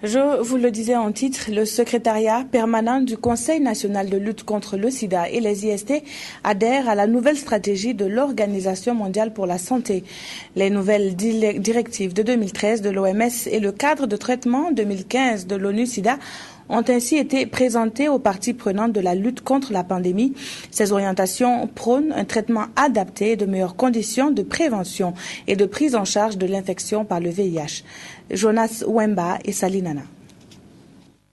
Je vous le disais en titre, le secrétariat permanent du Conseil national de lutte contre le sida et les IST adhère à la nouvelle stratégie de l'Organisation mondiale pour la santé. Les nouvelles directives de 2013 de l'OMS et le cadre de traitement 2015 de l'ONU-SIDA ont ainsi été présentées aux parties prenantes de la lutte contre la pandémie. Ces orientations prônent un traitement adapté et de meilleures conditions de prévention et de prise en charge de l'infection par le VIH. Jonas Wemba et Salinana.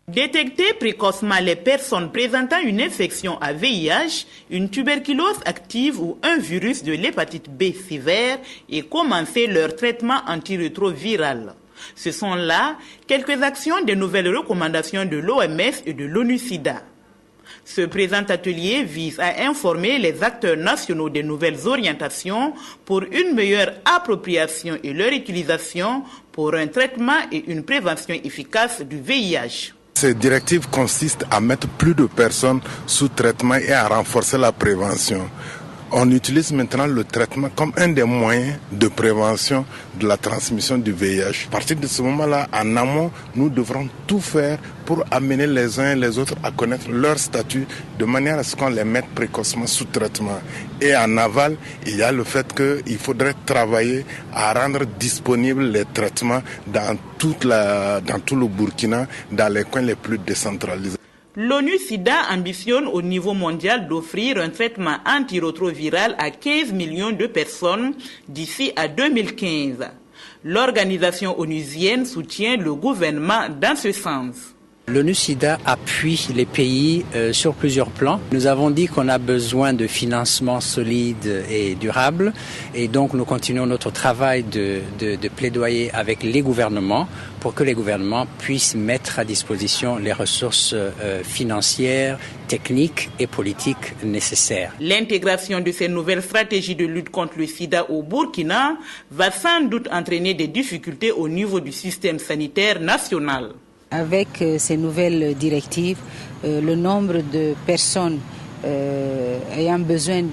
Détecter précocement les personnes présentant une infection à VIH, une tuberculose active ou un virus de l'hépatite B sévère et commencer leur traitement antirétroviral. Ce sont là quelques actions des nouvelles recommandations de l'OMS et de l'ONU-SIDA. Ce présent atelier vise à informer les acteurs nationaux des nouvelles orientations pour une meilleure appropriation et leur utilisation pour un traitement et une prévention efficace du VIH. Ces directives consistent à mettre plus de personnes sous traitement et à renforcer la prévention. On utilise maintenant le traitement comme un des moyens de prévention de la transmission du VIH. À partir de ce moment-là, en amont, nous devrons tout faire pour amener les uns et les autres à connaître leur statut de manière à ce qu'on les mette précocement sous traitement. Et en aval, il y a le fait qu'il faudrait travailler à rendre disponibles les traitements dans tout le Burkina, dans les coins les plus décentralisés. L'ONU-SIDA ambitionne au niveau mondial d'offrir un traitement antirétroviral à 15 millions de personnes d'ici à 2015. L'organisation onusienne soutient le gouvernement dans ce sens. L'ONU-SIDA appuie les pays sur plusieurs plans. Nous avons dit qu'on a besoin de financement solide et durable et donc nous continuons notre travail de plaidoyer avec les gouvernements pour que les gouvernements puissent mettre à disposition les ressources financières, techniques et politiques nécessaires. L'intégration de ces nouvelles stratégies de lutte contre le sida au Burkina va sans doute entraîner des difficultés au niveau du système sanitaire national. Avec ces nouvelles directives, le nombre de personnes ayant besoin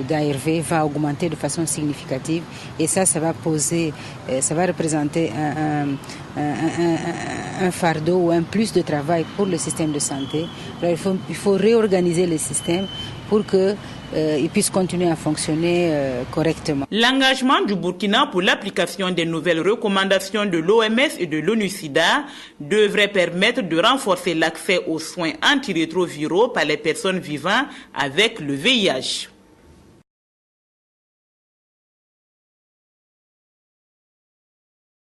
d'ARV va augmenter de façon significative et ça va représenter un fardeau ou un plus de travail pour le système de santé. Alors, il faut réorganiser le système pour qu'il puisse continuer à fonctionner correctement. L'engagement du Burkina pour l'application des nouvelles recommandations de l'OMS et de l'ONU-SIDA devrait permettre de renforcer l'accès aux soins antirétroviraux par les personnes vivant avec le VIH.